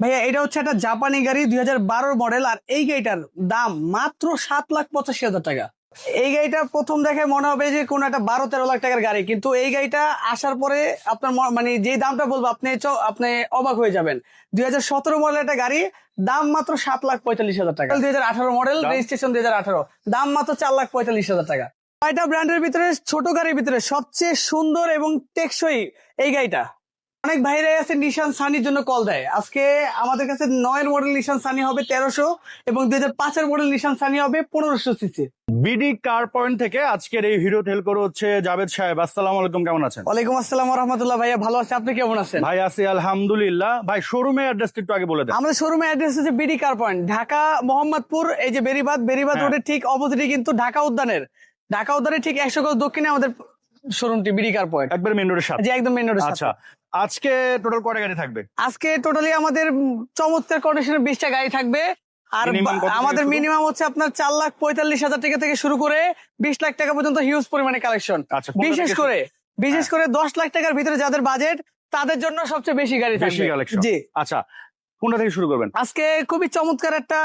ভাইয়া এটা হচ্ছে একটা জাপানি গাড়ি 2012 মডেল। আর এই গাড়িটার দাম মাত্র 7,85,000 টাকা। এই গাড়িটা প্রথম দেখে মনে হবে যে কোন একটা 12-13 লাখ টাকার গাড়ি, কিন্তু এই গাড়িটা আসার পরে আপনার মানে যে দামটা বলবো আপনি অবাক হয়ে যাবেন। 2017 মডেল একটা গাড়ি, দাম মাত্র 7,45,000 টাকা। 2018 মডেল, রেজিস্ট্রেশন 2018, দাম মাত্র 4,45,000 টাকা। কয়টা ব্র্যান্ডের ভিতরে ছোট গাড়ির ভিতরে সবচেয়ে সুন্দর এবং টেকসই এই গাড়িটা। অনেক ভাইরাই আছে নিশান সানির জন্য কল দেয়। আজকে আমাদের কাছে 9 মডেল নিশান সানি হবে 1300 এবং 2005 মডেল নিশান সানি হবে 1500 সিসি। বিডি কার পয়েন্ট থেকে আজকের এই ভিডিও হেল করে হচ্ছে জাভেদ সাহেব। আসসালামু আলাইকুম, কেমন আছেন? ওয়ালাইকুম আসসালাম ওয়া রাহমাতুল্লাহ। ভাইয়া ভালো আছে, আপনি কেমন আছেন? ভাই আছি আলহামদুলিল্লাহ। ভাই শোরুমের অ্যাড্রেসটা একটু আগে বলে দেন। আমাদের শোরুমের অ্যাড্রেস হচ্ছে BD car point, Dhaka Mohammadpur. এই যে বেরিবাদ হ্যাঁ। রোডের ঠিক অপোজিটে কিন্তু ঢাকা উদ্যানের ঠিক 100 গজ দক্ষিণে আমাদের শোরুমটি বিডি কার পয়েন্ট, একবার মেন রোডের সাথে। জি একদম মেইন রোডের আচ্ছা, সাথে। আজকে টোটাল কয়টা গাড়ি থাকবে? আজকে টোটালি আমাদের চমৎকার কন্ডিশনের 20টা গাড়ি থাকবে। আর Minimum কত থেকে আমাদের শুরু? মিনিমাম হচ্ছে আপনার 4,45,000 টাকা থেকে শুরু করে 20 লাখ টাকা পর্যন্ত হিউজ পরিমাণে কালেকশন। আচ্ছা, কোনটা বিশেষ থেকে করে হ্যাঁ। 10 লাখ টাকার ভিতরে যাদের বাজেট, তাদের জন্য সবচেয়ে বেশি গাড়ি বেশি থাকবে। কালেকশন। জি, আচ্ছা, কোনটা থেকে শুরু করবেন? আজকে খুবই চমৎকার একটা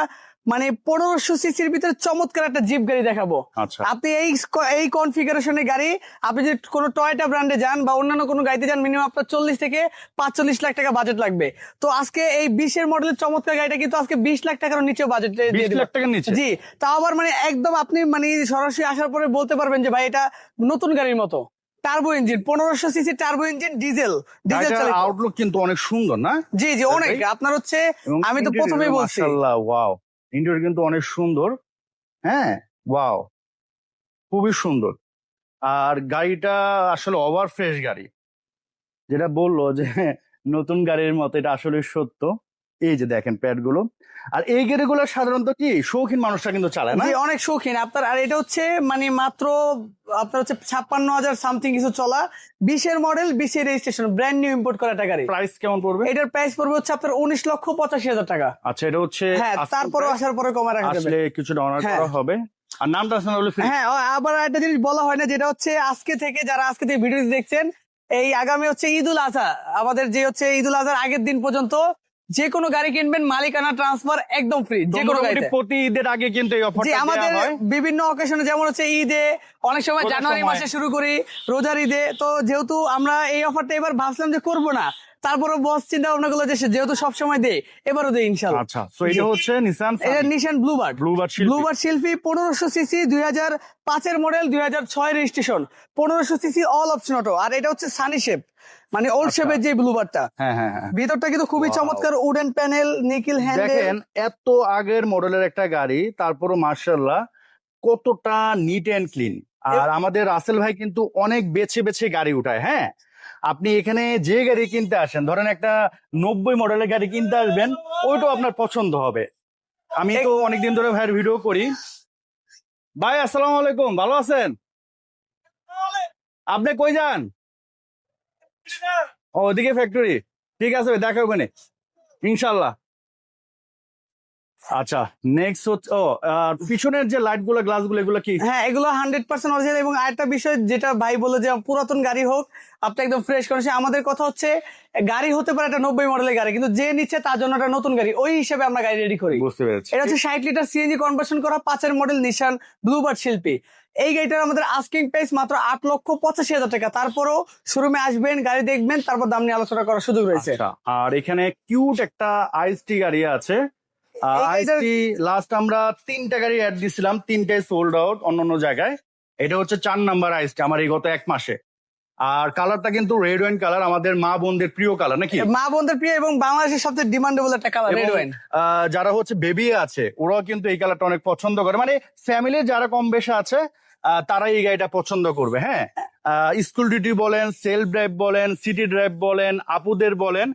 মানে 1500 সিসির ভিতরে চমৎকার একটা জিপ গাড়ি দেখাবো। আচ্ছা, আপনি এই কনফিগারেশনের গাড়ি আপনি যদি কোনো টয়োটা ব্র্যান্ডে যান বা অন্যান্য কোনো গাড়িতে যান, মিনিমাম আপনার 40 থেকে 45 লাখ টাকা বাজেট লাগবে। তো আজকে এই 20 মডেলের চমৎকার গাড়িটা কিন্তু আজকে 20 লাখ টাকার নিচেও বাজেট 20 লাখ টাকার নিচে? জি, তাও আবার মানে একদম আপনি মানে সরাসরি আসার পরে বলতে পারবেন যে ভাই এটা নতুন গাড়ির মতো। Turbo engine, 1500 CC turbo engine, diesel চালিত। আউটলুক কিন্তু অনেক সুন্দর না? জি জি, অনেক। আপনার হচ্ছে এবং আমি তো প্রথমেই বলছি, মাশাআল্লাহ, ওয়াও, ইন্টেরিয়র কিন্তু অনেক সুন্দর। হ্যাঁ, ওয়াও, খুবই সুন্দর। আর গাড়িটা আসলে ওভার ফ্রেশ গাড়ি, যেটা বললো যে নতুন গাড়ির মতো, এটা আসলে সত্য। এই যে দেখেন প্যাড গুলো। আর এই গাড়িগুলো সাধারণত কি শৌখিন মানুষরা কিন্তু চালায় না? জি অনেক শৌখিন আপনার। আর এটা হচ্ছে মানে মাত্র আপনার হচ্ছে 56,000 সামথিং কিছু চলা, 20 model, 20 registration, brand new import করা একটা গাড়ি। প্রাইস কেমন পড়বে? এটার প্রাইস পড়বে হচ্ছে আপনার 19,85,000 টাকা। আচ্ছা, এটা হচ্ছে হ্যাঁ, তারপরে আসার পরে কমে রাখা যাবে। আসলে কিছুটা অনার হ্যাঁ। করা হবে। আর নামটা শোনা হলো ফ্রি। হ্যাঁ, আবার একটা জিনিস বলা হয় না, যেটা হচ্ছে আজকে থেকে যারা আজকে থেকে ভিডিও দেখছেন, এই আগামী হচ্ছে ঈদুল আজহা, আমাদের যে হচ্ছে ঈদুল আজহার আগের দিন পর্যন্ত যে কোনো গাড়ি কিনবেন মালিকানা ট্রান্সফার একদম ফ্রি, যে কোনো গাড়িতে। প্রতি ঈদের আগে কিন্তু এই জি, অফারটা আমাদের দেওয়া হয়। বিভিন্ন অকেশনে, যেমন হচ্ছে ঈদে, অনেক সময় রোজার জানুয়ারি সময়। মাসে শুরু করি, রোজার ঈদে। তো যেহেতু আমরা এই অফারটা এবার ভাবছিলাম যে করবো না, তারপরে বস চিন্তা ভাবনা করলো যে যেহেতু সবসময় দেয়, এবারও দেয় ইনশাল্লাহ। আচ্ছা, তো এটা হচ্ছে নিসান এটা নিশান ব্লুবার্ড। শিল্পী। Bluebird Sylphy, 1500 CC, 2005 model, 2006 registration, 1500 CC, all option auto. আর এটা হচ্ছে সানি শেপ, মানে ওল্ড আচ্ছা। শেপের যে ব্লুবার্ডটা। হ্যাঁ হ্যাঁ হ্যাঁ, ভিতরটা কিন্তু খুবই Wow. চমৎকার, উডেন প্যানেল, নিকেল হ্যান্ডেল। দেখেন এত আগের মডেলের একটা গাড়ি, তারপরও মার্শাল্লাহ কতটা নিট এন্ড ক্লিন। আর আমাদের রাসেল ভাই কিন্তু অনেক বেছে বেছে গাড়ি উঠায়। হ্যাঁ, আপনি এখানে যে গাড়ি কিনতে আসেন, ধরেন একটা 90 মডেলের গাড়ি কিনতে আসবেন, ওইটাও আপনার পছন্দ হবে। আমি তো অনেকদিন ধরে ভাইয়ের ভিডিও করি। ভাই আসসালামু আলাইকুম, ভালো আছেন? আপনি কই যান? ওদিকে ফ্যাক্টরি। ঠিক আছে, দেখা ওখানে ইনশাল্লাহ। আচ্ছা, নেক্সট হচ্ছে পিছনের যে লাইট গুলো, গ্লাস গুলো, এগুলো কি? হ্যাঁ, এগুলো 100% অরিজিনাল। এবং আরেকটা বিষয় যেটা ভাই বললো যে পুরাতন গাড়ি হোক, আপনি একদম ফ্রেশ করেছে। আমাদের কথা হচ্ছে গাড়ি হতে পারে একটা 90 মডেলের গাড়ি, কিন্তু যে নিচ্ছে তার জন্য একটা নতুন গাড়ি, ওই হিসেবে আমরা গাড়ি রেডি করি। বুঝতে পেরেছি। এটা হচ্ছে 60 লিটার সিএনজি কনভার্সন করা 5 মডেল নিশান ব্লুবার্ড শিল্পী। এই গাড়িটার আমাদের আস্কিং প্রাইস মাত্র 8,85,000 টাকা। তারপরও শোরুমে আসবেন, গাড়ি দেখবেন, তারপর দাম নিয়ে আলোচনা করার সুযোগ রয়েছে। আচ্ছা, আর এখানে কিউট একটা আইএসটি গাড়ি আছে। আইএসটি লাস্ট আমরা 3টা গাড়ি অ্যাড দিছিলাম, 3টাই সোল্ড আউট অন্য জায়গায়। এটা হচ্ছে 4 নাম্বার আইএসটি আমার এই গত 1 মাসে। আর কালারটা কিন্তু রেড ওয়াইন কালার, আমাদের মা বোনদের প্রিয় কালার নাকি? মা বোনদের প্রিয় এবং বাংলাদেশের সবচেয়ে ডিমান্ডেবল একটা কালার, রেড এবং, ওয়াইন। যারা হচ্ছে বেবি আছে, ওরাও কিন্তু এই কালারটা অনেক পছন্দ করে। মানে ফ্যামিলির যারা কম বেশি আছে, তারাই এই গাড়িটা পছন্দ করবে। হ্যাঁ, স্কুল ডিউটি বলেন, সেলফ ড্রাইভ বলেন, সিটি ড্রাইভ বলেন, আপুদের বলেন,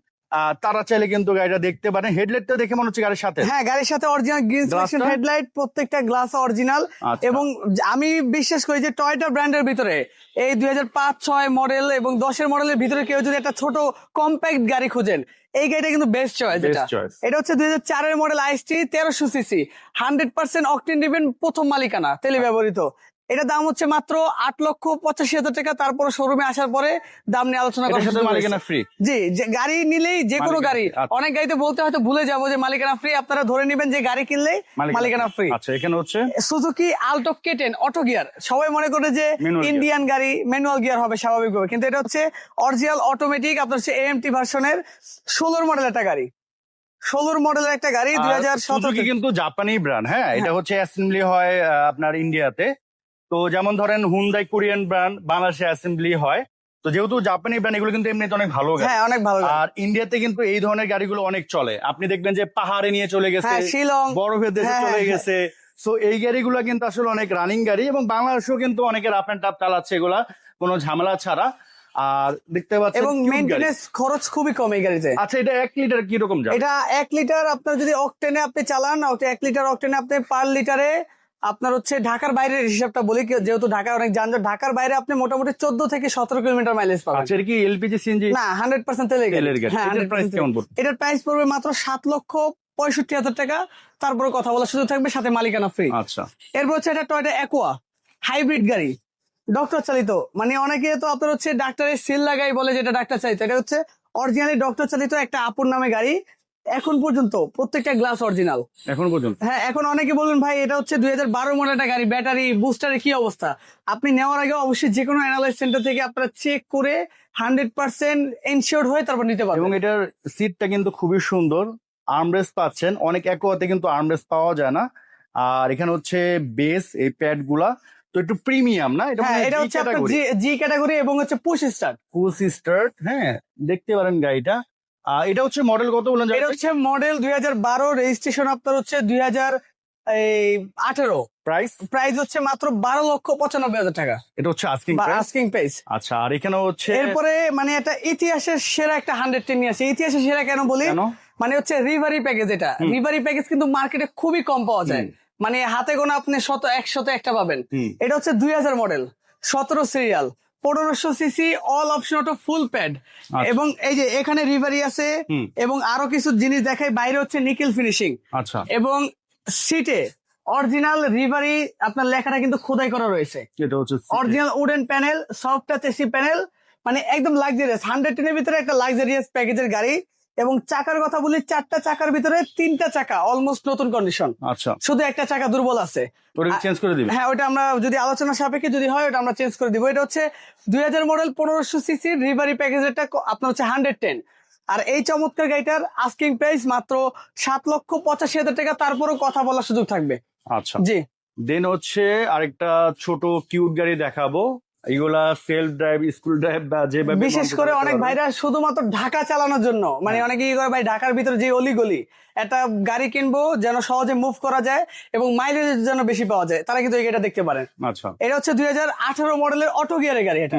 তারা চাইলে কিন্তু গাড়িটা দেখতে পারেন। হেডলাইটটা দেখে মনে হচ্ছে গাড়ির সাথে। হ্যাঁ, গাড়ির সাথে অরিজিনাল গ্রিন সিলেকশন গ্লাসটা? হেডলাইট, প্রত্যেকটা গ্লাস অরিজিনাল। আচ্ছা। এবং আমি বিশ্বাস করি যে টয়োটা ব্র্যান্ডের ভিতরে এই 2005-6 মডেল এবং 10 মডেলের ভিতরে কেউ যদি একটা ছোট কম্প্যাক্ট গাড়ি খুঁজেন, এই গাড়িটা কিন্তু বেস্ট চয়েস। Best এটা choice. এটা হচ্ছে 2004 মডেল আইএসটি, 1300 সিসি, 100% অকটেন ডিভেন, প্রথম মালিকানা, তেলে ব্যবহৃত। এটা দাম হচ্ছে মাত্র 8,85,000 টাকা। তারপরে শোরুমে আসার পরে দাম নিয়ে আলোচনা এটার করার সাথে সুযোগ মালিকানা রয়েছে। ফ্রি? জি, যে গাড়ি নিলেই যে কোনো মালিকানা গাড়ি, free, আচ্ছা। অনেক গাড়িতে বলতে হয়তো ভুলে যাবো যে মালিকানা ফ্রি, আপনারা ধরে নেবেন যে গাড়ি কিনলেই মালিকানা ফ্রি। আচ্ছা, এখানে হচ্ছে Suzuki Alto K10 auto gear, সবাই মনে করে যে Manual gear। ইন্ডিয়ান গাড়ি ম্যানুয়াল গিয়ার হবে স্বাভাবিকভাবে, কিন্তু এটা হচ্ছে অরিজিনাল অটোমেটিক। আপনার হচ্ছে AMT ভার্সনের 16 মডেল একটা গাড়ি, 16 মডেলের একটা গাড়ি 2017 সুজুকি কিন্তু জাপানি ব্র্যান্ড, হ্যাঁ, এটা হচ্ছে অ্যাসেম্বলি হয় আপনার ইন্ডিয়াতে। তো যেমন ধরেন হুন্ডাই কোরিয়ান ব্র্যান্ড, বাংলাদেশে অ্যাসেম্বলি হয়। তো যেহেতু জাপানি ব্র্যান্ড, এগুলো কিন্তু এমনিতে অনেক ভালো গাড়ি। হ্যাঁ, অনেক ভালো গাড়ি। আর ইন্ডিয়াতে কিন্তু এই ধরনের গাড়িগুলো অনেক চলে। আপনি দেখবেন যে পাহাড়ে নিয়ে চলে গেছে, হ্যাঁ, শিলং, বরফের দেশে হ্যাঁ, চলে হ্যাঁ, গেছে। সো এই গাড়িগুলো কিন্তু আসলে অনেক রানিং গাড়ি, এবং বাংলাদেশেও কিন্তু অনেকে রাফ এন্ড টাফ চালাচ্ছে এগুলা কোনো ঝামেলা ছাড়া। আর দেখতে পাচ্ছেন এবং cute গাড়ি। মেইনটেনেন্স খরচ খুবই কম এই গাড়িতে। আচ্ছা, এটা 1 লিটার কি রকম যাবে? এটা 1 লিটার আপনার যদি অকটেনে আপনি চালান, 1 লিটার অকটেনে আপনি পার লিটারে আপনার হচ্ছে ঢাকার বাইরের হিসাবটা বলি, যেহেতু ঢাকায় অনেক যানজট, ঢাকার বাইরে আপনি মোটামুটি 14 থেকে 17 কিলোমিটার মাইলেজ পাবেন। আচ্ছা, এটা কি এলপিজি সিএনজি? না, 100% তেলের গাড়ি। তেলের গাড়ি। হ্যাঁ, এটার প্রাইস 100% কেমন পড়বে? এটার প্রাইস পড়বে মাত্র 7,65,000 টাকা। তারপরে কথা বলার সুযোগ থাকবে, সাথে মালিকানা ফ্রি। আচ্ছা, এরপর হচ্ছে এটা টয়োটা অ্যাকোয়া হাইব্রিড গাড়ি, ডক্টর চালিত। মানে অনেকে তো আপনার হচ্ছে ডাক্তারের সিল লাগাই বলে যেটা ডাক্তার চালিত, এটা হচ্ছে অরিজিনালি ডক্টর চালিত একটা আপুর নামে গাড়ি। এখন পর্যন্ত প্রত্যেকটা গ্লাস অরিজিনাল এখন পর্যন্ত। হ্যাঁ, এখন অনেকে বলবেন ভাই এটা হচ্ছে 2012 মডেল একটা গাড়ি, ব্যাটারি বুস্টারের কি অবস্থা। আপনি নেওয়ার আগে অবশ্যই যে কোনো অ্যানালাইজ সেন্টার থেকে আপনারা চেক করে 100% এনশিওর্ড হয়ে তারপর নিতে এবং পারবেন। এটার সিটটা কিন্তু খুবই সুন্দর, আর্মরেস্ট পাচ্ছেন। অনেক অ্যাকোয়াতে কিন্তু আর্মরেস্ট পাওয়া যায় না। আর এখানে হচ্ছে বেস, এই প্যাড গুলা তো একটু প্রিমিয়াম না? এটা হ্যাঁ, এটা হচ্ছে আপনার জি ক্যাটাগরি এবং হচ্ছে পুশ স্টার্ট। ফুল স্টার্ট, হ্যাঁ, দেখতে পারেন গাড়িটা। এটা হচ্ছে মডেল কত বলেন? এটা হচ্ছে মডেল 2012, রেজিস্ট্রেশন আপনার হচ্ছে 2018। প্রাইস? প্রাইস হচ্ছে মাত্র 12,95,000 টাকা, এটা হচ্ছে আস্কিং প্রাইস। Asking price. আচ্ছা, আর এখানে হচ্ছে এরপরে মানে এটা ইতিহাসের সেরা একটা 110 নিয়ে আসে। ইতিহাসের সেরা কেন বলি, কেন? মানে হচ্ছে রিভারি প্যাকেজ। এটা রিভারি প্যাকেজ কিন্তু মার্কেটে খুবই কম পাওয়া যায়। মানে হাতে গোনা আপনি 100 একটা পাবেন। এটা হচ্ছে 2000 model, 17 serial, 1500 CC, all option auto, ফুল প্যাড। এবং এই যে এখানে রিভারি আছে, এবং আরো কিছু জিনিস দেখাই। বাইরে হচ্ছে নিকেল ফিনিশিং। আচ্ছা, এবং সিটে অরিজিনাল রিভারি আপনার লেখাটা কিন্তু খোদাই করা রয়েছে। এটা হচ্ছে original wooden panel, soft touch AC panel, মানে একদম লাক্সারিয়াস 110 এর ভিতরে একটা লাক্সারিয়াস প্যাকেজের গাড়ি। এবং চাকার কথা বলি, 4টা চাকার ভিতরে 3টা চাকা অলমোস্ট নতুন কন্ডিশন। আচ্ছা, শুধু একটা চাকা দুর্বল আছে, ওটা চেঞ্জ করে দিবেন? হ্যাঁ, ওটা আমরা যদি আলোচনা সাপেক্ষে যদি হয় ওটা আমরা চেঞ্জ করে দিব। এটা হচ্ছে 2000 মডেল, 1500 সিসি রিভারি প্যাকেজেরটা আপনার হচ্ছে 110। আর এই চমৎকার গাড়িটার আস্কিং প্রাইস মাত্র 7,85,000 টাকা। তারপরও কথা বলার সুযোগ থাকবে। আচ্ছা, জি। দেন হচ্ছে আরেকটা ছোট কিউট গাড়ি দেখাবো। এগুলা সেলফ ড্রাইভ, স্কুল ড্রাইভ বা যেভাবে বিশেষ করে অনেক ভাইরা শুধুমাত্র ঢাকা চালানোর জন্য, মানে অনেকে কি করে ভাই ঢাকার ভিতরে যে অলিগলি একটা গাড়ি কিনবো যেন সহজে মুভ করা যায় এবং মাইলেজ যেন বেশি পাওয়া যায়, তারা কিন্তু এই গাড়িটা দেখতে পারেন। আচ্ছা, এটা হচ্ছে 2018 মডেলের অটো গিয়ারের গাড়ি এটা,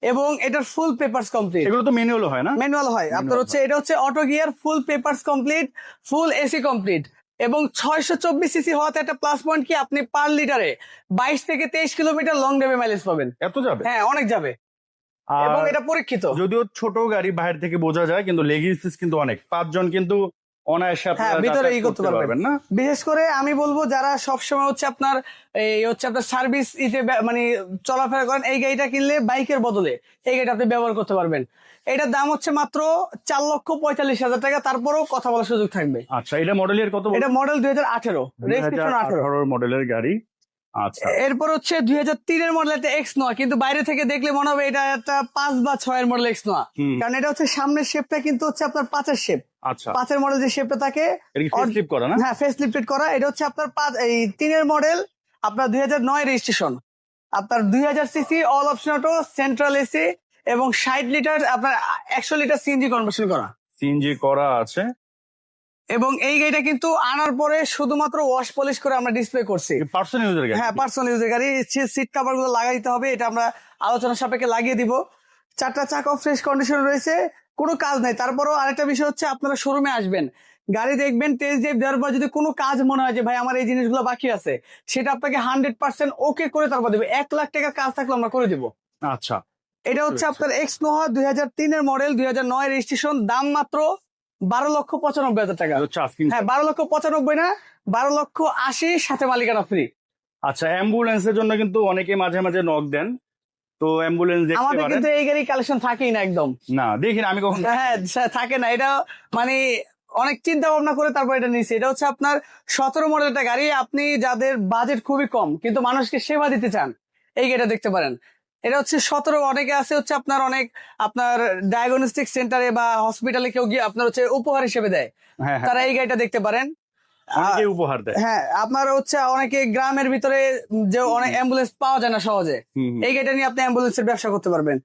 এবং এটার ফুল পেপারস কমপ্লিট। এগুলো তো ম্যানুয়াল হয় না? ম্যানুয়াল হয় আপনার হচ্ছে। এটা হচ্ছে অটো গিয়ার, ফুল পেপারস কমপ্লিট, ফুল এসি কমপ্লিট, এবং 624 সিসি হওয়াতে একটা প্লাস পয়েন্ট কি, আপনি পার লিটারে 22 থেকে 23 কিলোমিটার লং ড্রাইভে মাইলেজ পাবেন। এত যাবে? হ্যাঁ, অনেক যাবে, এবং এটা পরীক্ষিত। যদিও ছোট গাড়ি বাইরে থেকে বোঝা যায়, কিন্তু লেগিংস কিন্তু অনেক, 5 জন কিন্তু অনায়াসে হ্যাঁ, ভিতরে ই করতে পারবেন না? বিশেষ করে আমি বলবো যারা সবসময় হচ্ছে আপনার সার্ভিস মানে চলাফেরা করেন, এই গাড়িটা কিনলে বাইকের বদলে এই গাড়িটা আপনি ব্যবহার করতে পারবেন। এটার দাম হচ্ছে মাত্র 4,45,000 টাকা। তারপরেও কথা বলার সুযোগ থাকবে। আচ্ছা, এটা মডেলের কত? এটা মডেল 2018, রেজিস্ট্রেশন 18 মডেলের গাড়ি। আচ্ছা, এরপর হচ্ছে 2003 এর মডেল একটা এক্স নোয়া, কিন্তু বাইরে থেকে দেখলে মনে হবে এটা একটা 5 বা 6 এর মডেল এক্স নোয়া, কারণ এটা হচ্ছে সামনের শেপটা কিন্তু হচ্ছে আপনার 5-এর শেপ। আচ্ছা, 5-এর মডেল যে শেপটা থাকে, এটা কি ফেসলিফট করা না? হ্যাঁ, ফেস লিফটেড করা। এটা হচ্ছে আপনার 3 এর মডেল, আপনার 2009 রেজিস্ট্রেশন, আপনার 2000 CC, all option auto, central AC, এবং 60 লিটার আপনার 100 লিটার সিএনজি কনভার্সন করা। সিএনজি করা আছে। এবং এই গাড়িটা কিন্তু আনার পরে শুধুমাত্র ওয়াশ পলিশ করে আমরা ডিসপ্লে করছি। পার্সোনাল ইউজার গাড়ি? হ্যাঁ, পার্সোনাল ইউজের গাড়ি। সিট কভার গুলো লাগাই দিতে হবে, এটা আমরা আলোচনা সাপেক্ষে লাগিয়ে দিব। 4টা চাকা ফ্রেশ কন্ডিশন রয়েছে, কোনো কাজ নাই। তারপরও আরেকটা বিষয় হচ্ছে, আপনারা শোরুমে আসবেন, গাড়ি দেখবেন, টেস্ট ড্রাইভ দেওয়ার পর যদি কোনো কাজ মনে হয় যে ভাই আমার এই জিনিসগুলো বাকি আছে, সেটা আপনাকে 100% ওকে করে তারপর দেবে। 1 লাখ টাকা কাজ থাকলে আমরা করে দিব। আচ্ছা, এটা হচ্ছে আপনার এক্স নোহা, 2003 এর মডেল, 2009 রেজিস্ট্রেশন, দাম মাত্র 12,95,000 টাকা। হচ্ছে আস্কিং। হ্যাঁ, 12,95,000 না, 12,80,000 সাথে মালিকানা ফ্রি। আচ্ছা, অ্যাম্বুলেন্সের জন্য কিন্তু অনেকে মাঝে মাঝে নক দেন, তো অ্যাম্বুলেন্স দেখতে আমাদের পারেন। কিন্তু এই গাড়ি কালেকশন থাকেই না একদম। না দেখি না, আমি কখন হ্যাঁ থাকে না, এটা মানে অনেক চিন্তা ভাবনা করে তারপর এটা নিয়েছি। এটা হচ্ছে আপনার 17 মডেল একটা গাড়ি, আপনি যাদের বাজেট খুবই কম কিন্তু মানুষকে সেবা দিতে চান এই গাড়িটা দেখতে পারেন। এটা হচ্ছে 17, অনেকে আছে হচ্ছে আপনার অনেক আপনার ডায়াগনস্টিক সেন্টারে বা হসপিটালে কেউ গিয়ে আপনার হচ্ছে উপহার হিসেবে দেয়, হ্যাঁ হ্যাঁ, তারা এই গাড়িটা দেখতে পারেন। অনেকে উপহার দেয়। হ্যাঁ আপনার হচ্ছে অনেকে গ্রামের ভিতরে যে অনেক অ্যাম্বুলেন্স পাওয়া যায় না সহজে, হুম, হুম। এই গাড়িটা নিয়ে আপনি অ্যাম্বুলেন্সের ব্যবসা করতে পারবেন।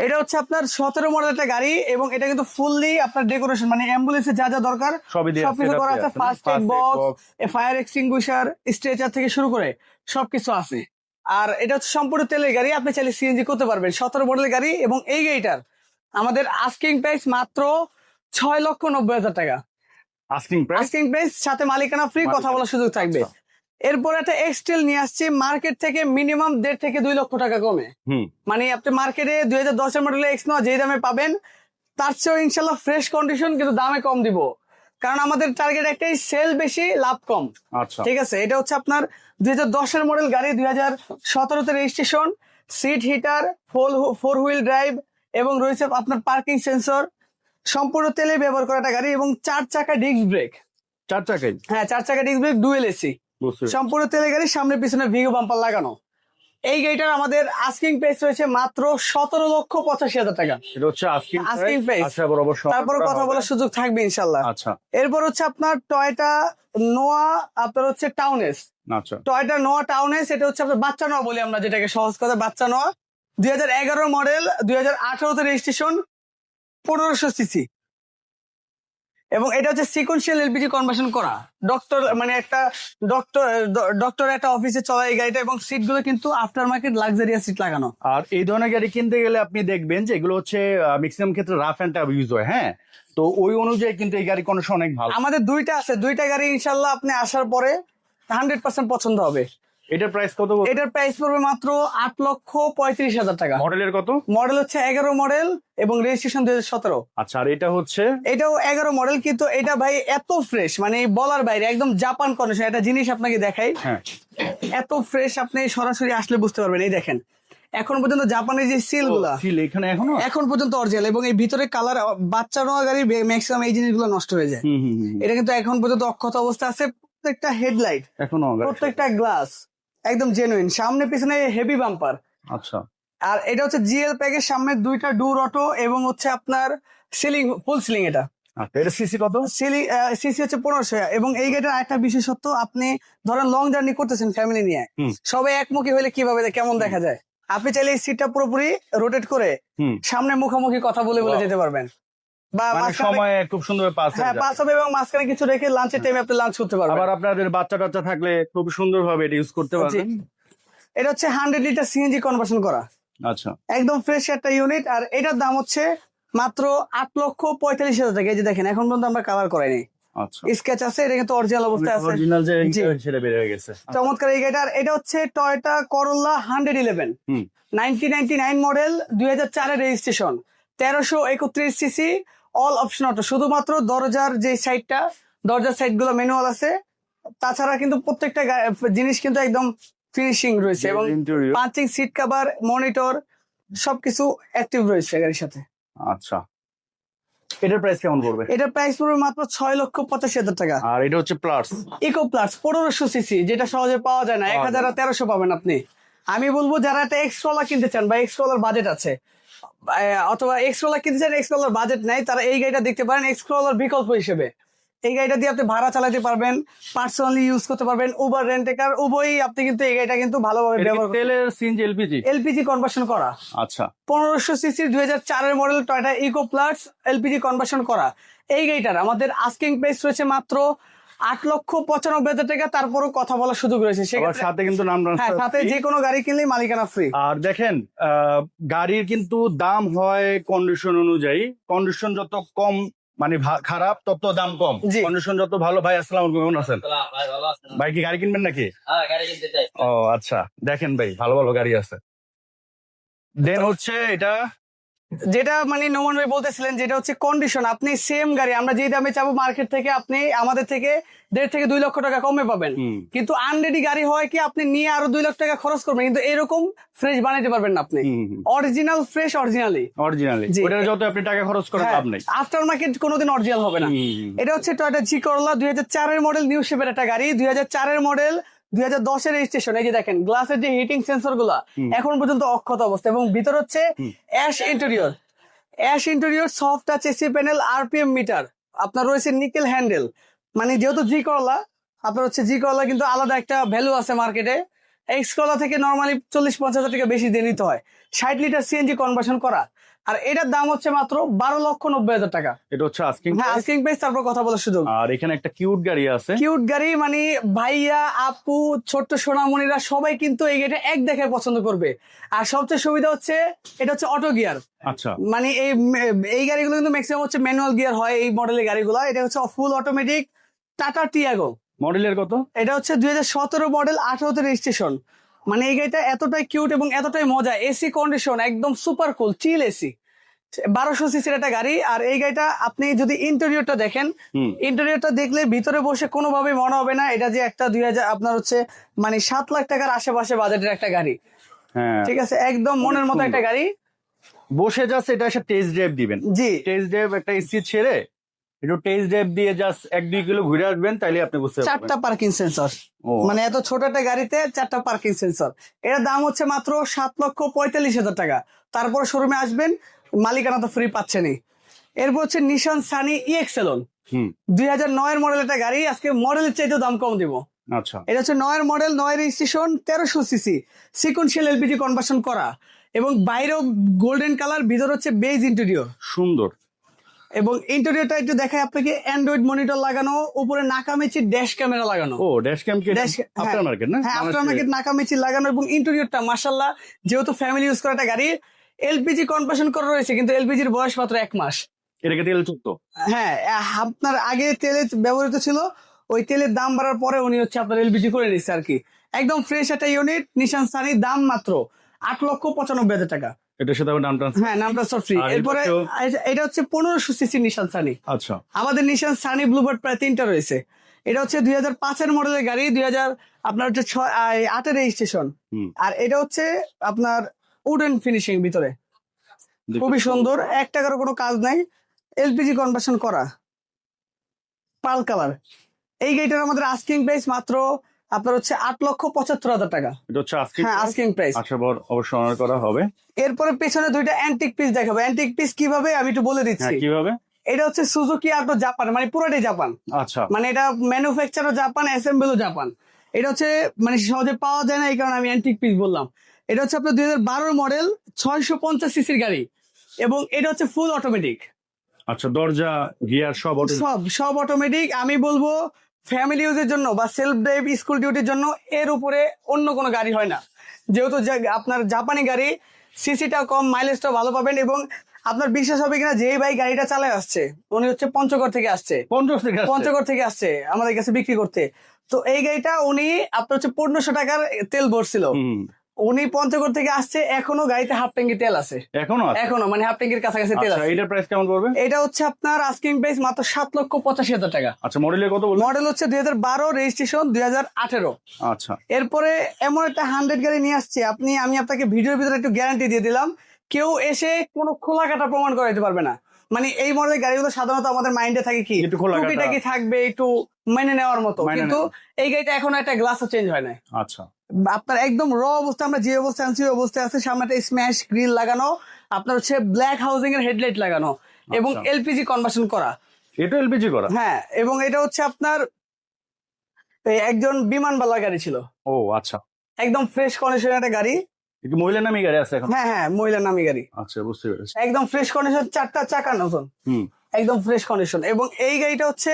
এটা হচ্ছে আপনার 17 মডেল একটা গাড়ি এবং এটা কিন্তু ফুললি আপনার ডেকোরেশন, মানে অ্যাম্বুলেন্সে যা যা দরকার সবই দিয়ে সবকিছু setup করা দেয়া আছে। আছে না? First aid First aid box, box। Fire extinguisher, stretcher থেকে শুরু করে সবকিছু আছে। আর এটা হচ্ছে সম্পূর্ণ তেলের গাড়ি, আপনি চাইলে সিএনজি করতে পারবেন। 17 মডেলের গাড়ি এবং এই গাড়িটার আমাদের আস্কিং প্রাইস মাত্র 6,90,000 টাকা। Asking price. আস্কিং প্রাইস, সাথে মালিকানা ফ্রি, কথা মালিকানা। বলার সুযোগ থাকবে। আচ্ছা। এরপর একটা এক্সটেল নিয়ে আসছি মার্কেট থেকে মিনিমাম 1.5 থেকে 2 লক্ষ টাকা কমে। হুম। মানে আপনি মার্কেটে 2010 মডেলের এক্স নোয়া যে দামে পাবেন তার চেয়েও ইনশাল্লাহ ফ্রেশ কন্ডিশন, কিন্তু দামে কম দিব, কারণ আমাদের টার্গেট একটাই, সেল বেশি লাভ কম। আচ্ছা, ঠিক আছে, এটা হচ্ছে আপনার 2010 মডেল গাড়ি, 2017 registration, seat heater, four wheel drive এবং রয়েছে আপনার পার্কিং সেন্সর, সম্পূর্ণ তেলে ব্যবহার করা একটা গাড়ি এবং 4 চাকা ডিস্ক ব্রেক। 4 চাকাই। হ্যাঁ 4 চাকা ডিস্ক ব্রেক, ডুয়েল এসি, বুঝতে পেরেছি। সম্পূর্ণ তেলের গাড়ি, সামনে পিছনে ভিগো বাম্পার লাগানো। এই গাড়িটার আমাদের আস্কিং প্রাইস রয়েছে মাত্র 17,85,000 টাকা। এটা হচ্ছে আস্কিং Asking price। আচ্ছা, বরাবর তারপর কথা বলার সুযোগ থাকবে ইনশাল্লাহ। আচ্ছা এরপর হচ্ছে আপনার টয়োটা নোয়া, আপনার হচ্ছে টাউনেস, আচ্ছা। টয়োটা নোয়া টাউনেস, এটা হচ্ছে আপনার বাচ্চা নোয়া বলি আমরা, যেটাকে সহজ কথা বাচ্চা নোয়া, 2011 মডেল, 2018 রেজিস্ট্রেশন, 1500 সিসি এবং এটা হচ্ছে সিকোয়েন্সিয়াল এলপিজি কনভার্সন করা। ডক্টর মানে একটা ডক্টর একটা অফিসে চলা এই গাড়িটা, এবং সিট গুলো কিন্তু আফটার মার্কেট লাক্সারিয়াস সিট লাগানো। আর এই ধরনের গাড়ি কিনতে গেলে আপনি দেখবেন যে এগুলো হচ্ছে ম্যাক্সিমাম ক্ষেত্রে রাফ এন্ড টাফ ইউজ হয়, হ্যাঁ, তো ওই অনুযায়ী কিন্তু এই গাড়ি কন্ডিশন অনেক ভালো। আমাদের দুইটা আছে, দুইটা গাড়ি ইনশাল্লাহ আপনি আসার পরে 100% পছন্দ হবে। এটার প্রাইস কত? এটার প্রাইস পড়বে মাত্র 8,35,000 টাকা। মডেলের কত? মডেল হচ্ছে 11 মডেল এবং রেজিস্ট্রেশন 2017। আচ্ছা, আর এটা হচ্ছে? এটাও 11 মডেল, কিন্তু এটা ভাই এত ফ্রেশ, মানে বলার বাইরে, একদম জাপান কন্ডিশন। একটা জিনিস আপনাকে দেখাই, হ্যাঁ, এত ফ্রেশ আপনি সরাসরি আসলে বুঝতে পারবেন। এই দেখেন এখন পর্যন্ত জাপানের যে সিল গুলা সিল এখানে এখনো এখন পর্যন্ত অরিজিনাল, এবং এই ভিতরে কালার, বাচ্চা নোয়া গাড়ি ম্যাক্সিমাম এই জিনিসগুলো নষ্ট হয়ে যায়। হুম হুম হুম, এটা কিন্তু এখন পর্যন্ত অক্ষত অবস্থা আছে। প্রত্যেকটা হেডলাইট, এখনো গাড়ি। প্রত্যেকটা গ্লাস একদম জেনুইন, সামনে পিছনে হেভি বাম্পার। আচ্ছা, আর এটা হচ্ছে জিএল প্যাকের সামনে দুইটা ডোর অটো এবং হচ্ছে আপনার সিলিং, ফুল সিলিং। এটা আচ্ছা, এটা সিসি কত? সিলিং সিসি হচ্ছে 1500। এবং এই গাড়িটার একটা বিশেষত্ব, আপনি ধরেন লং জার্নি করতেছেন ফ্যামিলি নিয়ে, হুম। সবাই একমুখী হলে কিভাবে কেমন দেখা যায়, আপনি চাইলে এই সিটটা পুরোপুরি রোটেট করে হুম, সামনে মুখোমুখি কথা বলে বলে Wow. যেতে পারবেন, বা মানে মাঝখানে, সময় খুব সুন্দর পাস হ্যাঁ পাস হবে, এবং মাঝখানে কিছু রেখে লাঞ্চের টাইমে আপনি লাঞ্চ করতে পারবেন। আবার আপনাদের বাচ্চা টাচ্চা থাকলে খুব সুন্দর ভাবে এটা ইউজ করতে পারবেন। এটা হচ্ছে 100 লিটার সিএনজি কনভার্সন করা, আচ্ছা, একদম ফ্রেশ একটা ইউনিট। আর এটার দাম হচ্ছে মাত্র 8,45,000 টাকা। এই যে দেখেন এখন পর্যন্ত আমরা কালার করাইনি, আচ্ছা, স্কেচ আছে, এটা কিন্তু অরিজিনাল অবস্থায় আছে। অরিজিনাল যে জি। সেটা বের হয়ে গেছে। চমৎকার এই গাড়িটা। আর এটা হচ্ছে টয়োটা করোলা 111, হুম, 1999 model, 2004 registration, 1331 CC, all option auto. শুধুমাত্র দরজার যে সাইডটা, দরজার সাইড গুলো ম্যানুয়াল আছে, তাছাড়া কিন্তু প্রত্যেকটা জিনিস কিন্তু একদম ফিনিশিং রয়েছে, এবং interior. Punching seat cover, monitor সবকিছু অ্যাক্টিভ রয়েছে গাড়ির সাথে। আচ্ছা, এটার প্রাইস কেমন পড়বে? এটার প্রাইস পড়বে মাত্র 6,85,000 টাকা। আর এটা হচ্ছে প্লাস ইকো প্লাস 1500 সিসি, যেটা সহজে পাওয়া যায় না, 1,1300 পাবেন আপনি। আমি বলবো যারা একটা এক্সট্রোলা কিনতে চান বা এক্সট্রোলার বাজেট আছে, অথবা এক্সট্রোলা কিনতে চান এক্সট্রোলার বাজেট নাই, তারা এই গাড়িটা দেখতে পারেন এক্সট্রোলার বিকল্প হিসেবে। এই গাড়িটা দিয়ে আপনি ভাড়া চালাতে পারবেন, পার্সোনালি ইউজ করতে পারবেন, উবার রেন্টেকার উভয়ই আপনি কিন্তু এই গাড়িটা কিন্তু ভালোভাবে ব্যবহার করতে। তেলের সিএনজি এলপিজি? এলপিজি কনভার্সন করা, আচ্ছা, 1500 সিসির 2004 model Toyota Eco plus LPG conversion করা। এই গাড়িটার আমাদের আস্কিং প্রাইস রয়েছে মাত্র 8,95,000 টাকা। তারপরও কথা বলার সুযোগ রয়েছে আবার সেক্ষেত্রে। সাথে কিন্তু নাম হ্যাঁ, ট্রান্সফার সাথে যে কোনো গাড়ি কিনলেই মালিকানা ফ্রি। আর দেখেন গাড়ির কিন্তু দাম হয় কন্ডিশন অনুযায়ী। কন্ডিশন যত কম মানে খারাপ তত দাম কম, জি। কন্ডিশন যত ভালো। ভাই আসসালামু আলাইকুম, কেমন আছেন? ভাই ভালো আছেন? ভাই কি গাড়ি কিনবেন নাকি? হ্যাঁ গাড়ি কিনতে চাই। ও আচ্ছা, দেখেন ভাই ভালো ভালো গাড়ি আছে। দেন হচ্ছে এটা যেটা মানে নোমান ভাই বলতেছিলেন, যেটা হচ্ছে কন্ডিশন, আপনি সেম গাড়ি আমরা যে দামে চাবো মার্কেট থেকে, আপনি আমাদের থেকে 1.5 থেকে 2 লক্ষ টাকা কমে পাবেন। কিন্তু আনরেডি গাড়ি হয় কি, আপনি নিয়ে আরো 2 লাখ টাকা খরচ করবেন, কিন্তু এরকম ফ্রেশ বানাইতে পারবেন না আপনি। অরিজিনাল ফ্রেশ অরিজিনালি জি। ওটা যত আপনি টাকা খরচ করেন লাভ নেই। আফটার মার্কেট কোনোদিন অরিজিনাল হবে না। এটা হচ্ছে টয়োটা জি করলা 2004 এর মডেল, নিউ শেপের একটা গাড়ি, 2004 এর মডেল, 2010 এর রেজিস্ট্রেশন। এই যে দেখেন গ্লাসের যে হিটিং সেন্সর গুলা এখন পর্যন্ত অক্ষত অবস্থা, এবং ভিতর হচ্ছে ash interior, soft touch AC panel, RPM meter, আপনার রয়েছে নিকেল হ্যান্ডেল। মানে যেহেতু জি করলা, আপনার হচ্ছে জি করলা কিন্তু আলাদা একটা ভ্যালু আছে মার্কেটে। এক্স করলা থেকে নর্মালি 40-50 হাজার টাকা বেশি দিয়ে নিতে হয়। 60 লিটার সিএনজি কনভার্সন করা, আর এটার দাম হচ্ছে মাত্র 12,90,000 টাকা। এটা হচ্ছে আস্কিং। হ্যাঁ, আস্কিং প্রাইস, তারপর কথা বলার সুযোগ। আর এখানে একটা কিউট গাড়ি আছে। কিউট গাড়ি মানে ভাইয়া, আপু, ছোট্ট সোনামণিরা সবাই কিন্তু এই গাড়িটা এক দেখায় পছন্দ করবে। আর সবচেয়ে সুবিধা হচ্ছে এটা হচ্ছে অটো গিয়ার। আচ্ছা, মানে এই গাড়িগুলো কিন্তু ম্যাক্সিমাম হচ্ছে ম্যানুয়াল গিয়ার হয় এই মডেলের গাড়িগুলো। এটা হচ্ছে ফুল অটোমেটিক টাটা টিয়াগো। মডেলের কত? এটা হচ্ছে 2017 মডেল, 18তে রেজিস্ট্রেশন। মানে এই গাড়িটা এতটাই কিউট এবং এতটাই মজা, এসি কন্ডিশন একদম সুপার কুল, চিল এসি, 1200 সিসির একটা গাড়ি। আর এই গাড়িটা আপনি যদি ইন্টেরিয়রটা দেখেন, ইন্টেরিয়রটা দেখলে ভিতরে বসে কোনোভাবে মনে হবে না এটা যে একটা 2000 আপনার হচ্ছে মানে 7 লাখ টাকার আশেপাশে বাজেটের একটা গাড়ি। হ্যাঁ, ঠিক আছে, একদম মনের মতো একটা গাড়ি। বসে জাস্ট এটা একটা টেস্ট ড্রাইভ দিবেন। জি, টেস্ট ড্রাইভ একটা এসি ছেড়ে একটু টেস্ট ড্রাইভ দিয়ে জাস্ট 1-2 কিলো ঘুরে আসবেন, তাইলে আপনি বুঝতে পারবেন। 4টা পার্কিং সেন্সর, মানে এত ছোট একটা গাড়িতে 4টা পার্কিং সেন্সর। এর দাম হচ্ছে মাত্র 7,45,000 টাকা। তারপর শোরুমে আসবেন, মালিকানা তো ফ্রি পাচ্ছেনই। এরপর হচ্ছে নিশান সানি ইএক্সেলন, 2009 এর মডেল একটা গাড়ি। আজকে মডেলের চাইতেও দাম কম দিব। আচ্ছা, এটা হচ্ছে 9 এর model, 9 registration, 1300 CC, sequential LPG conversion করা, এবং বাইরেও গোল্ডেন কালার, ভিতর হচ্ছে বেজ ইন্টেরিয়র, সুন্দর। এবং ইন্টেরিয়রটা একটু দেখায় আপনাকে, অ্যান্ড্রয়েড মনিটর লাগানো, উপরে নাকামিচি ড্যাশ ক্যামেরা লাগানো। ও, ড্যাশ ক্যাম কি আফটার মার্কেট না? হ্যাঁ, আফটার মার্কেট নাকামিচি লাগানো, এবং ইন্টেরিয়রটা মাশাআল্লাহ, যেহেতু ফ্যামিলি ইউজ করা একটা গাড়ি, এলপিজি কনভার্সন করা রয়েছে, কিন্তু এলপিজির বয়স মাত্র 1 মাস। এটাকে তেল চুক্ত। হ্যাঁ, আপনার আগে তেলে ব্যবহৃত ছিল, ওই তেলের দাম বাড়ার পরে উনি হচ্ছে আপনার এলপিজি করে নিচ্ছে আর কি। একদম ফ্রেশ একটা ইউনিট, নিশান সানি, দাম মাত্র 8,95,000 টাকা। এটার সাথে আবার নাম ট্রান্সফার। হ্যাঁ, নাম ট্রান্সফার ফ্রি। এরপরে এটা হচ্ছে 1500 সিসি নিশান সানি। আচ্ছা, আমাদের নিশান সানি ব্লুবার্ড প্রায় 3টা রয়েছে। এটা হচ্ছে 2005 এর মডেলের গাড়ি, 2000 আপনার হচ্ছে 8 এর রেজিস্ট্রেশন। আর এটা হচ্ছে আপনার উডেন ফিনিশিং ভিতরে, খুবই সুন্দর, 1 টাকারও কোনো কাজ নাই, এলপিজি কনভার্সন করা, পাল কালার। এই গাড়িটার আমাদের আস্কিং প্রাইস মাত্র আপনার হচ্ছে 8,75,000 টাকা। এটা হচ্ছে আস্কিং। হ্যাঁ, আস্কিং প্রাইস। আচ্ছা, অবশ্যই অনার করা হবে। এরপরে পেছনে 2টা অ্যান্টিক পিস দেখাবো। অ্যান্টিক পিস কিভাবে আমি একটু বলে দিচ্ছি। হ্যাঁ, কিভাবে? এটা হচ্ছে সুজুকি আটো জাপান, মানে পুরোটাই জাপান। আচ্ছা, মানে এটা ম্যানুফ্যাকচারও জাপান, অ্যাসেম্বলও জাপান। এটা হচ্ছে মানে সহজে পাওয়া যায় না, এই কারণে আমি অ্যান্টিক পিস বললাম। এটা হচ্ছে আপনার 2012 মডেল, 650 সিসির গাড়ি, এবং এটা হচ্ছে ফুল অটোমেটিক। আচ্ছা, দরজা, গিয়ার সব অটোমেটিক। আমি বলবো ফ্যামিলি ইউজের জন্য বা সেলফ ড্রাইভ স্কুল ডিউটির জন্য এর উপরে অন্য কোনো গাড়ি হয় না। যেহেতু আপনার জাপানি গাড়ি, সিসিটাও কম, মাইলেজটাও ভালো পাবেন, এবং আপনার বিশ্বাস হবে কিনা, যে ভাই গাড়িটা চালায় আসছে উনি হচ্ছে পঞ্চগড় থেকে আসছে, আমাদের কাছে বিক্রি করতে। তো এই গাড়িটা উনি আপনার হচ্ছে 1500 টাকার তেল ভরছিল, উনি পঞ্চগড় থেকে আসছে, এখনো গাড়িতে হাফ ট্যাঙ্কি তেল আছে, এখনো মানে হাফ ট্যাঙ্কির কাছাকাছি তেল আছে। এটার প্রাইস কেমন পড়বে? এটা হচ্ছে আপনার আস্কিং প্রাইস মাত্র 7,85,000 টাকা। আচ্ছা, মডেলের কত বলবো? মডেল হচ্ছে 2012, রেজিস্ট্রেশন 2018। আচ্ছা, এরপরে এমন একটা 100 গাড়ি নিয়ে আসছে, আমি আপনাকে ভিডিওর ভিতরে একটু গ্যারান্টি দিয়ে দিলাম, কেউ এসে কোনো খোলা কাটা প্রমাণ করে দিতে পারবে না। মানে এই মডেলের গাড়িগুলো সাধারণত আমাদের মাইন্ডে থাকে কি, টুকিটাকি থাকবে, একটু মেনে নেওয়ার মতো, কিন্তু এই গাড়িটা এখনো একটা গ্লাসও চেঞ্জ হয় না। আচ্ছা, আপনার একদম র অবস্থা, আমরা যে অবস্থা আনছি ওই অবস্থায় আছে। সামনে একটা স্ম্যাশ গ্রিল লাগানো, আপনার হচ্ছে ব্ল্যাক হাউজিং এর হেডলাইট লাগানো, এবং এলপিজি কনভার্সন করা। এটা এলপিজি করা? হ্যাঁ, এবং এটা হচ্ছে আপনার একজন বিমানবালা গাড়ি ছিল। ও আচ্ছা, একদম ফ্রেশ কন্ডিশনের একটা গাড়ি। মহিলা নামী গাড়ি আছে এখন? হ্যাঁ, মহিলা নামী গাড়ি। আচ্ছা, বুঝতে পেরেছি। একদম ফ্রেশ কন্ডিশন, 4টা চাকা নতুন, একদম ফ্রেশ কন্ডিশন। এবং এই গাড়িটা হচ্ছে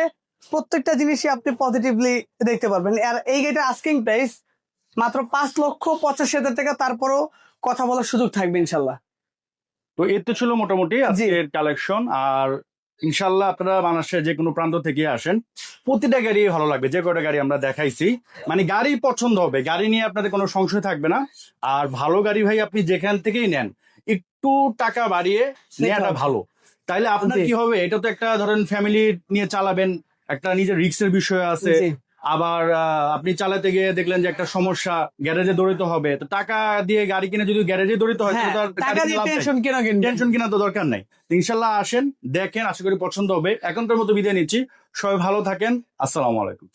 প্রত্যেকটা জিনিসই আপনি পজিটিভলি দেখতে পারবেন। আর এই গাড়িটা আস্কিং প্রাইস মাত্র 5,85,000 টাকা। তারপরও কথা বলার সুযোগ থাকবে ইনশাল্লাহ। তো এর তো ছিল মোটামুটি আজকের কালেকশন। আর ইনশাল্লাহ আপনারা বাংলাদেশের যে কোনো প্রান্ত থেকে আসেন, প্রতিটা গাড়ি ভালো লাগবে। যে কটা গাড়ি আমরা দেখাইছি, মানে গাড়ি পছন্দ হবে, গাড়ি নিয়ে আপনাদের কোনো সংশয় থাকবে না। আর ভালো গাড়ি ভাই আপনি যেখান থেকেই নেন, একটু টাকা বাড়িয়ে নেওয়াটা ভালো। তাইলে আপনার জি। কি হবে, এটা তো একটা ধরেন ফ্যামিলি নিয়ে চালাবেন, একটা নিজের রিস্কের বিষয় আছে। জি। আবার আপনি চালাতে গিয়ে দেখলেন যে একটা সমস্যা, গ্যারেজে দৌড়িতে হবে, তো টাকা দিয়ে গাড়ি কিনে যদি গ্যারেজে দৌড়িতে হয় হ্যাঁ, তাহলে তো আর টাকা গাড়ি দিয়ে কিনে লাভ নাই। টেনশন কেন কিনবেন? টেনশন কেনার তো দরকার নাই। তো ইনশাল্লাহ আসেন, দেখেন, আশা করি পছন্দ হবে। এখনকার মতো বিদায় নিচ্ছি, সবাই ভালো থাকেন, আসসালামু আলাইকুম।